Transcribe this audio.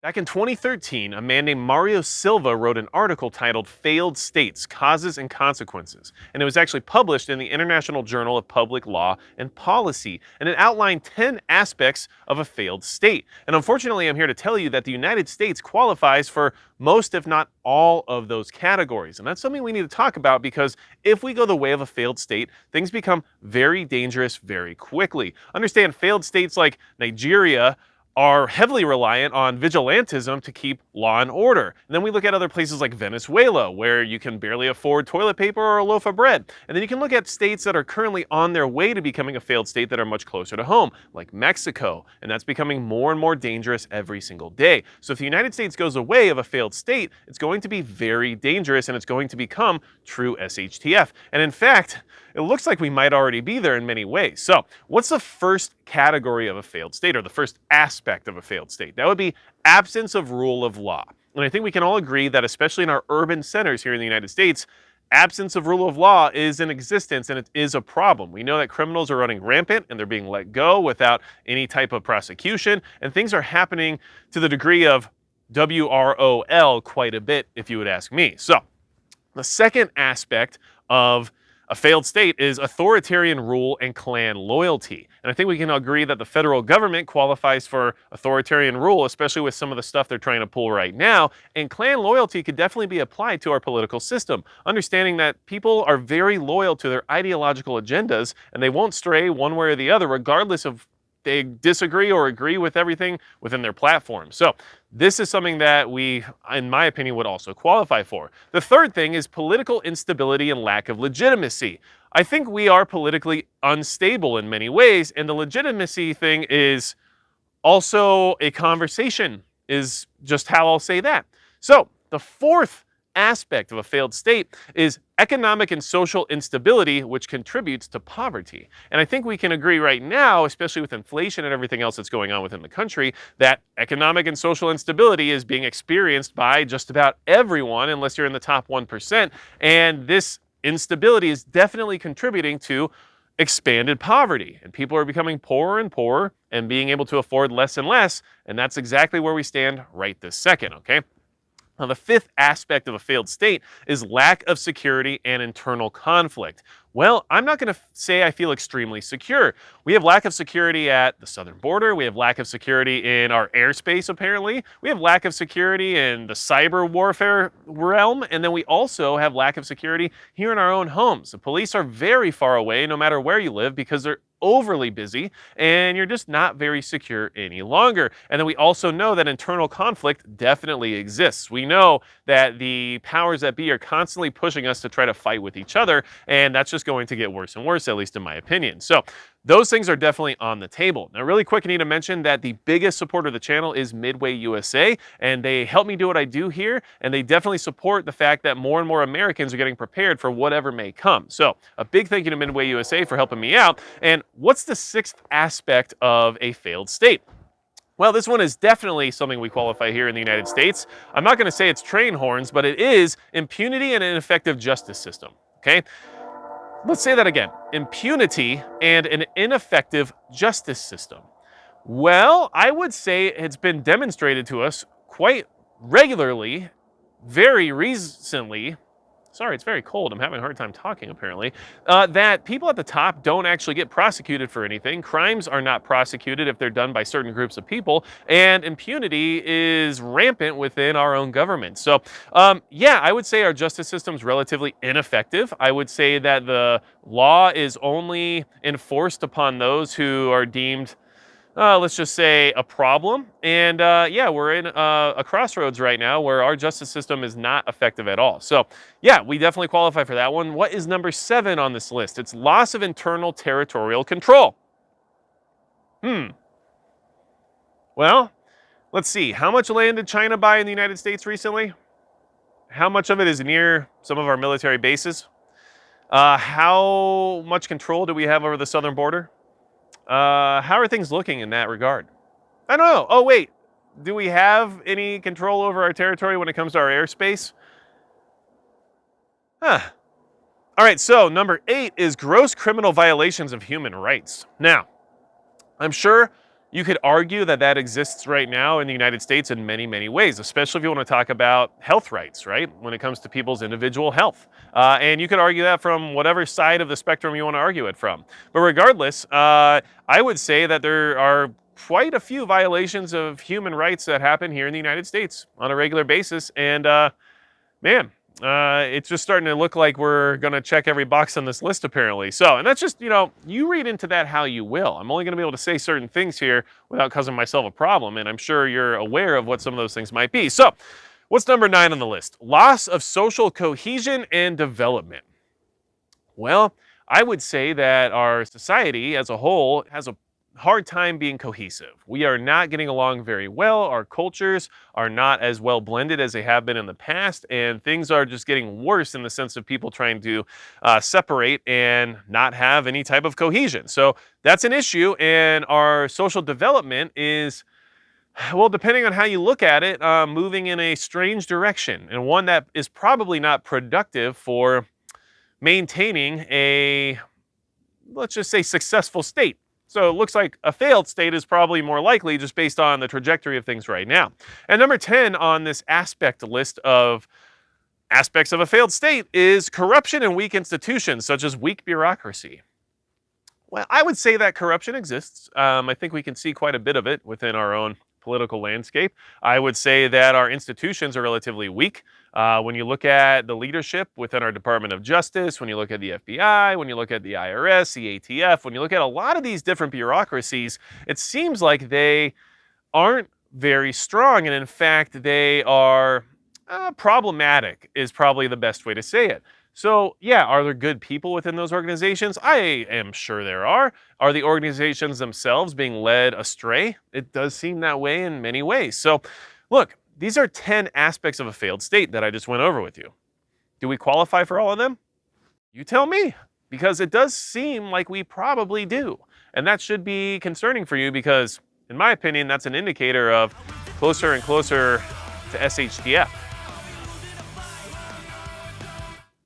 Back in 2013, a man named Mario Silva wrote an article titled Failed States Causes and Consequences, and it was actually published in the International Journal of Public Law and Policy, and it outlined 10 aspects of a failed state. And unfortunately, I'm here to tell you that the United States qualifies for most, if not all, of those categories. And that's something we need to talk about because if we go the way of a failed state, things become very dangerous very quickly. Understand, failed states like Nigeria are heavily reliant on vigilantism to keep law and order. And then we look at other places like Venezuela, where you can barely afford toilet paper or a loaf of bread. And then you can look at states that are currently on their way to becoming a failed state that are much closer to home, like Mexico. And that's becoming more and more dangerous every single day. So if the United States goes away of a failed state, it's going to be very dangerous and it's going to become true SHTF. And in fact, it looks like we might already be there in many ways. So what's the first category of a failed state, or the first aspect of a failed state? That would be absence of rule of law. And I think we can all agree that, especially in our urban centers here in the United States, absence of rule of law is in existence and it is a problem. We know that criminals are running rampant and they're being let go without any type of prosecution, and things are happening to the degree of WROL quite a bit, if you would ask me. So the second aspect of a failed state is authoritarian rule and clan loyalty. And I think we can agree that the federal government qualifies for authoritarian rule, especially with some of the stuff they're trying to pull right now. And clan loyalty could definitely be applied to our political system, understanding that people are very loyal to their ideological agendas and they won't stray one way or the other, regardless of they disagree or agree with everything within their platform. So this is something that we, in my opinion, would also qualify for. The third thing is political instability and lack of legitimacy. I think we are politically unstable in many ways, and the legitimacy thing is also a conversation, is just how I'll say that. So the fourth aspect of a failed state is economic and social instability, which contributes to poverty. And I think we can agree right now, especially with inflation and everything else that's going on within the country, that economic and social instability is being experienced by just about everyone, unless you're in the top 1%. And this instability is definitely contributing to expanded poverty, and people are becoming poorer and poorer and being able to afford less and less. And that's exactly where we stand right this second, okay? Now, the fifth aspect of a failed state is lack of security and internal conflict. Well, I'm not going to say I feel extremely secure. We have lack of security at the southern border. We have lack of security in our airspace, apparently. We have lack of security in the cyber warfare realm. And then we also have lack of security here in our own homes. The police are very far away, no matter where you live, because they're overly busy and you're just not very secure any longer. And then we also know that internal conflict definitely exists. We know that the powers that be are constantly pushing us to try to fight with each other, and that's just going to get worse and worse, at least in my opinion. So those things are definitely on the table. Now, really quick, I need to mention that the biggest supporter of the channel is Midway USA, and they help me do what I do here, and they definitely support the fact that more and more Americans are getting prepared for whatever may come. So a big thank you to Midway USA for helping me out. And what's the sixth aspect of a failed state? Well, this one is definitely something we qualify here in the United States. I'm not going to say it's train horns, but it is impunity and an ineffective justice system, okay? Let's say that again. Impunity and an ineffective justice system. Well, I would say it's been demonstrated to us quite regularly, very recently. Sorry, it's very cold. I'm having a hard time talking, apparently. That people at the top don't actually get prosecuted for anything. Crimes are not prosecuted if they're done by certain groups of people. And impunity is rampant within our own government. So, yeah, I would say our justice system is relatively ineffective. I would say that the law is only enforced upon those who are deemed let's just say, a problem. And yeah, we're in a crossroads right now where our justice system is not effective at all. So yeah, we definitely qualify for that one. What is number 7 on this list? It's loss of internal territorial control. Well, let's see. How much land did China buy in the United States recently? How much of it is near some of our military bases? How much control do we have over the southern border? How are things looking in that regard? I don't know. Oh, wait. Do we have any control over our territory when it comes to our airspace? Huh. All right, so number 8 is gross criminal violations of human rights. Now, I'm sure You could argue that that exists right now in the United States in many, many ways, especially if you want to talk about health rights, right? When it comes to people's individual health. And you could argue that from whatever side of the spectrum you want to argue it from. But regardless, I would say that there are quite a few violations of human rights that happen here in the United States on a regular basis. And man, it's just starting to look like we're going to check every box on this list, apparently. So, and that's just, you read into that how you will. I'm only going to be able to say certain things here without causing myself a problem, and I'm sure you're aware of what some of those things might be. So, what's number 9 on the list? Loss of social cohesion and development. Well, I would say that our society as a whole has a hard time being cohesive. We are not getting along very well. Our cultures are not as well blended as they have been in the past, and things are just getting worse in the sense of people trying to separate and not have any type of cohesion. So that's an issue, and our social development is, well, depending on how you look at it, moving in a strange direction, and one that is probably not productive for maintaining a, let's just say, successful state. So it looks like a failed state is probably more likely just based on the trajectory of things right now. And number 10 on this aspect list of aspects of a failed state is corruption and weak institutions, such as weak bureaucracy. Well, I would say that corruption exists. I think we can see quite a bit of it within our own political landscape. I would say that our institutions are relatively weak. When you look at the leadership within our Department of Justice, when you look at the FBI, when you look at the IRS, the ATF, when you look at a lot of these different bureaucracies, it seems like they aren't very strong. And in fact, they are problematic is probably the best way to say it. So yeah, are there good people within those organizations? I am sure there are. Are the organizations themselves being led astray? It does seem that way in many ways. So look, these are 10 aspects of a failed state that I just went over with you. Do we qualify for all of them? You tell me, because it does seem like we probably do. And that should be concerning for you because, in my opinion, that's an indicator of closer and closer to SHTF.